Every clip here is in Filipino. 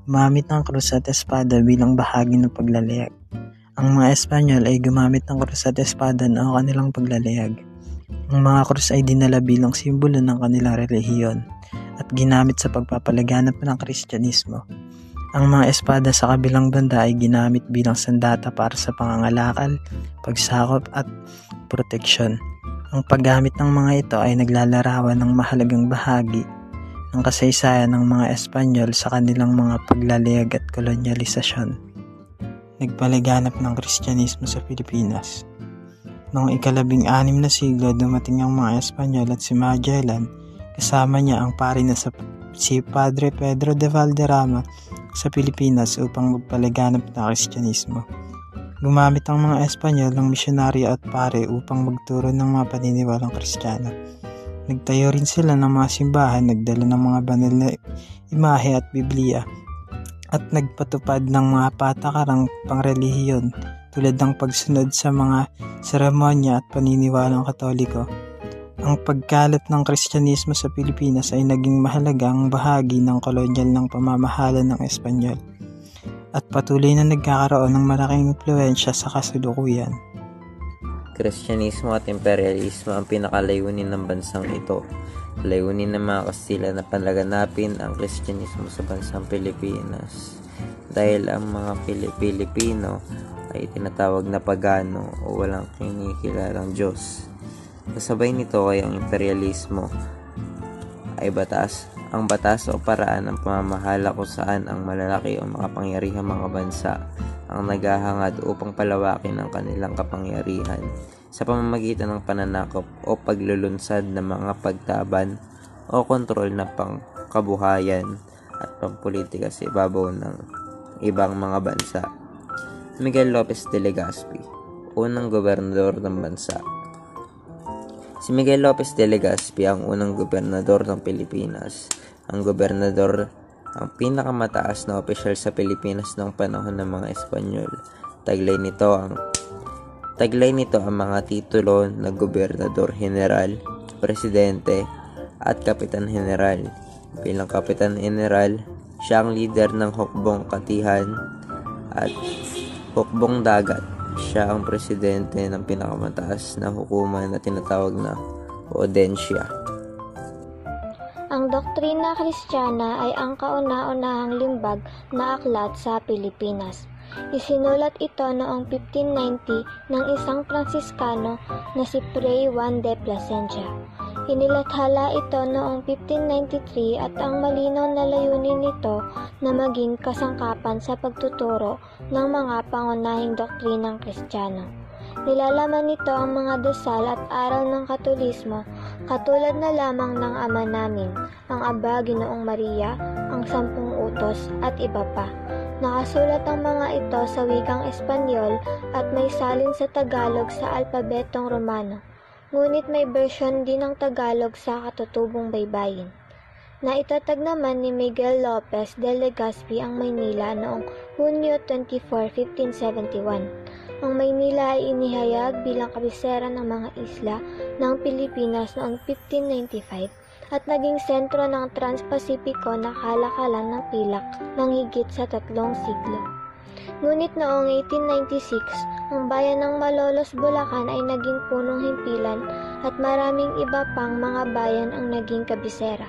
gumamit ng krus at espada bilang bahagi ng paglalayag. Ang mga Espanyol ay gumamit ng krus at espada noong kanilang paglalayag. Ang mga krus ay dinala bilang simbolo ng kanilang relihiyon at ginamit sa pagpapalaganap ng Kristyanismo. Ang mga espada sa kabilang banda ay ginamit bilang sandata para sa pangangalakal, pagsakop at proteksyon. Ang paggamit ng mga ito ay naglalarawan ng mahalagang bahagi ng kasaysayan ng mga Espanyol sa kanilang mga paglalayag at kolonyalisasyon. Nagpalaganap ng Kristyanismo sa Pilipinas. Noong ika-16 na siglo, dumating ang mga Espanyol at si Magellan, kasama niya ang pari na si Padre Pedro de Valderrama sa Pilipinas upang magpalaganap ng Kristyanismo. Gumamit ang mga Espanyol ng misyonaryo at pare upang magturo ng mga paniniwalang Kristiyano. Nagtayo rin sila ng mga simbahan, nagdala ng mga banal na imahe at Biblia, at nagpatupad ng mga patakarang pangrelihiyon tulad ng pagsunod sa mga seremonya at paniniwalang Katoliko. Ang pagkalat ng Kristyanismo sa Pilipinas ay naging mahalagang bahagi ng kolonyal ng pamamahala ng Espanyol at patuloy na nagkakaroon ng malaking impluwensya sa kasalukuyan. Kristyanismo at imperialismo ang pinakalayunin ng bansang ito. Layunin ng mga Kastila na palaganapin ang Kristyanismo sa bansang Pilipinas dahil ang mga Pilipino ay tinatawag na pagano o walang kinikilalang Diyos. Kasabay nito ay ang imperialismo ay ang batas o paraan ng pamamahala kung saan ang malalaki o makapangyarihang mga bansa ang naghahangad upang palawakin ang kanilang kapangyarihan sa pamamagitan ng pananakop o paglulunsad ng mga pagtaban o kontrol ng pangkabuhayan at pampolitika sa ibabaw ng ibang mga bansa. Miguel Lopez de Legazpi, unang gobernador ng bansa. Si Miguel Lopez de Legazpi ang unang gobernador ng Pilipinas. Ang gobernador ang pinakamataas na opisyal sa Pilipinas noong panahon ng mga Espanyol. Taglay nito ang mga titulo na Gobernador General, Presidente at Kapitan General. Bilang Kapitan General, siya ang leader ng hukbong katihan at hukbong dagat. Siya ang presidente ng pinakamataas na hukuman na tinatawag na Audiencia. Ang doktrina Kristiyana ay ang kauna-unahang limbag na aklat sa Pilipinas. Isinulat ito noong 1590 ng isang Fransiskano na si Fray Juan de Plasencia. Inilathala ito noong 1593 at ang malinaw na layunin nito na maging kasangkapan sa pagtuturo ng mga pangunahing doktrinang Kristiyano. Nilalaman nito ang mga dasal at aral ng Katolismo katulad na lamang ng Ama Namin, ang Aba Ginoong Maria, ang 10 Utos at iba pa. Nakasulat ang mga ito sa wikang Espanyol at may salin sa Tagalog sa alpabetong Romano. Ngunit may version din ng Tagalog sa Katutubong Baybayin. Naitatag naman ni Miguel Lopez de Legazpi ang Maynila noong Hunyo 24, 1571. Ang Maynila ay inihayag bilang kabisera ng mga isla ng Pilipinas noong 1595 at naging sentro ng Trans-Pasipiko na kalakalan ng pilak ng higit sa 3 siglo. Ngunit noong 1896, ang bayan ng Malolos, Bulacan ay naging punong himpilan at maraming iba pang mga bayan ang naging kabisera.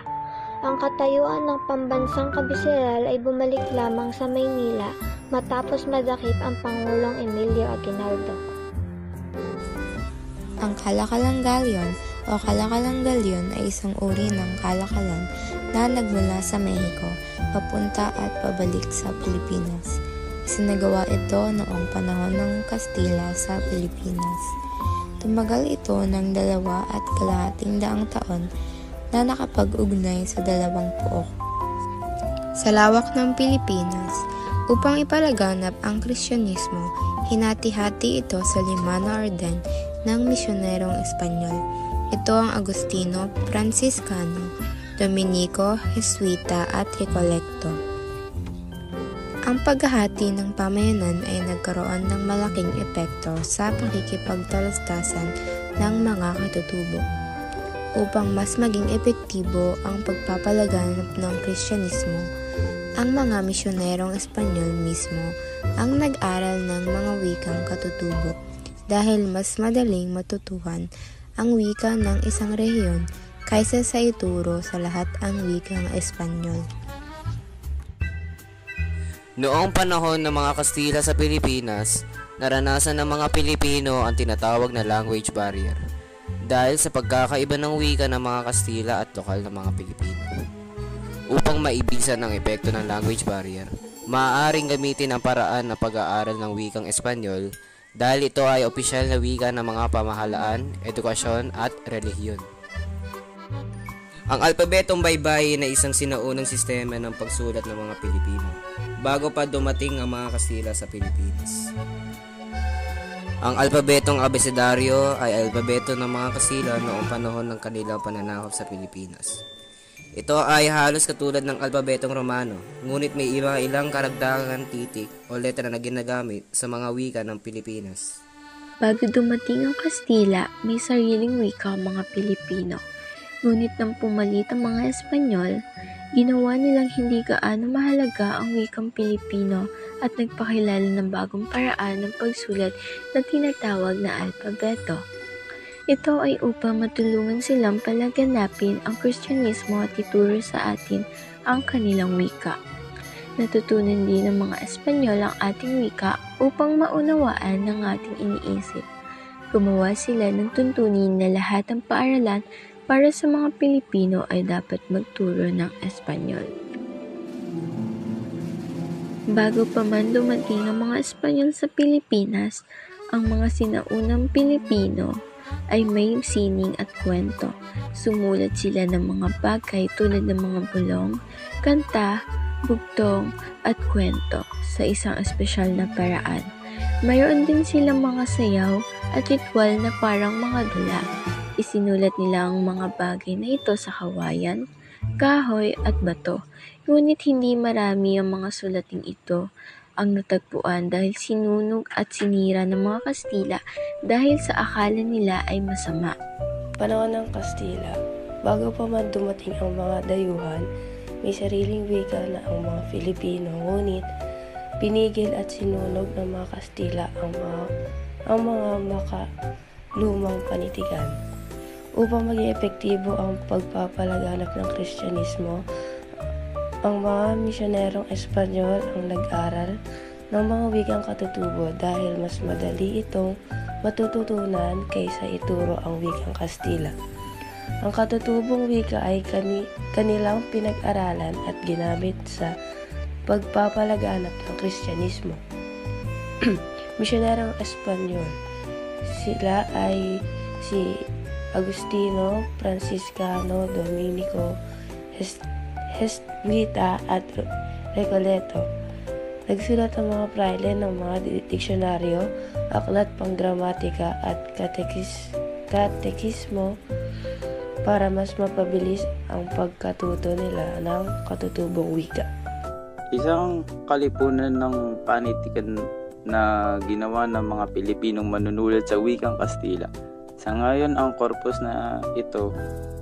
Ang katayuan ng pambansang kabiseral ay bumalik lamang sa Maynila matapos madakip ang Pangulong Emilio Aguinaldo. Ang kalakalang galyon o kalakalang galyon ay isang uri ng kalakalan na nagmula sa Mexico papunta at pabalik sa Pilipinas. Isinagawa ito noong panahon ng Kastila sa Pilipinas. Tumagal ito ng 2.5 taon na nakapag-ugnay sa 2 pook. Sa lawak ng Pilipinas, upang ipalaganap ang Kristyanismo, hinati-hati ito sa 5 na orden ng misyonerong Espanyol. Ito ang Agustino, Franciscano, Dominico, Jesuita at Recolecto. Ang paghahati ng pamayanan ay nagkaroon ng malaking epekto sa pakikipagtalastasan ng mga katutubo. Upang mas maging epektibo ang pagpapalaganap ng Kristyanismo, Ang mga misyonerong Espanyol mismo ang nag-aral ng mga wikang katutubo dahil mas madaling matutuhan ang wika ng isang rehiyon kaysa sa ituro sa lahat ang wikang Espanyol. Noong panahon ng mga Kastila sa Pilipinas, naranasan ng mga Pilipino ang tinatawag na language barrier dahil sa pagkakaiba ng wika ng mga Kastila at lokal na mga Pilipino. Upang maibisan ang epekto ng language barrier, maaaring gamitin ang paraan ng pag-aaral ng wikang Espanyol dahil ito ay opisyal na wika ng mga pamahalaan, edukasyon at relihiyon. Ang alpabetong baybayin ay isang sinaunang sistema ng pagsulat ng mga Pilipino bago pa dumating ang mga Kastila sa Pilipinas. Ang alpabetong abecedaryo ay alpabeto ng mga Kastila noong panahon ng kanilang pananakop sa Pilipinas. Ito ay halos katulad ng alpabetong Romano, ngunit may ilang karagdagang titik o letra na ginagamit sa mga wika ng Pilipinas. Bago dumating ang Kastila, may sariling wika ang mga Pilipino. Ngunit nang pumalit ang mga Espanyol, ginawa nilang hindi gaano mahalaga ang wikang Pilipino at nagpakilala ng bagong paraan ng pagsulat na tinatawag na alpabeto. Ito ay upang matulungan silang palaganapin ang Kristyanismo at ituro sa atin ang kanilang wika. Natutunan din ng mga Espanyol ang ating wika upang maunawaan ng ating iniisip. Gumawa sila ng tuntunin na lahat ng paaralan para sa mga Pilipino ay dapat magturo ng Espanyol. Bago pa man dumating ang mga Espanyol sa Pilipinas, ang mga sinaunang Pilipino ay may sining at kwento. Sumulat sila ng mga bagay tulad ng mga bulong, kanta, bugtong at kwento sa isang espesyal na paraan. Mayroon din silang mga sayaw at ritual na parang mga dula. Isinulat nila ang mga bagay na ito sa kawayan, kahoy at bato. Ngunit hindi marami ang mga sulating ito ang natagpuan dahil sinunog at sinira ng mga Kastila dahil sa akala nila ay masama. Panahon ng Kastila, bago pa man dumating ang mga dayuhan, may sariling wika na ang mga Filipino, ngunit pinigil at sinunog ng mga Kastila ang mga makalumang panitikan. Upang maging epektibo ang pagpapalaganap ng Kristyanismo, ang mga misyonerong Espanyol ang nag-aral ng mga wikang katutubo dahil mas madali itong matututunan kaysa ituro ang wikang Kastila. Ang katutubong wika ay kanilang pinag-aralan at ginamit sa pagpapalaganap ng Kristyanismo. Misyonerong Espanyol, sila ay si Agustino, Franciscano, Dominico, Jesuita at Recoleto. Nagsulat ang mga prayle ng mga diksyonaryo, aklat panggramatika at katekismo para mas mapabilis ang pagkatuto nila ng katutubong wika. Isang kalipunan ng panitikan na ginawa ng mga Pilipinong manunulat sa wikang Kastila. Sa ngayon, ang korpus na ito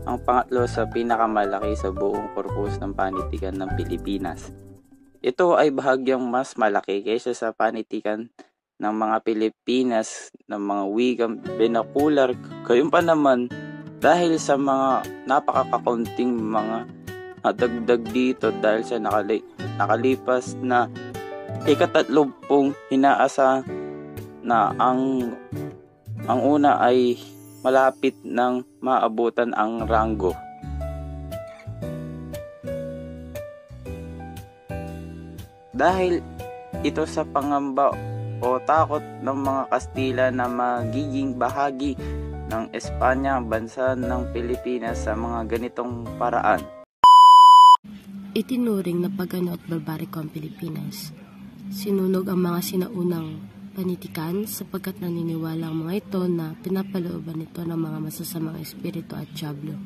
ang pangatlo sa pinakamalaki sa buong korpus ng panitikan ng Pilipinas. Ito ay bahagyang mas malaki kaysa sa panitikan ng mga Pilipinas ng mga wikang vernacular. Gayunpaman naman, dahil sa mga napakakaunting mga dagdag dito dahil sa nakalipas na ika-30 hinaasa na ang una ay malapit ng maabutan ang ranggo. Dahil ito sa pangamba o takot ng mga Kastila na magiging bahagi ng Espanya, bansa ng Pilipinas sa mga ganitong paraan. Itinuring na pagano at barbariko ang Pilipinas. Sinunog ang mga sinaunang panitikan sapagkat naniniwala ang mga ito na pinapalooban nito ng mga masasamang espiritu at dyablo.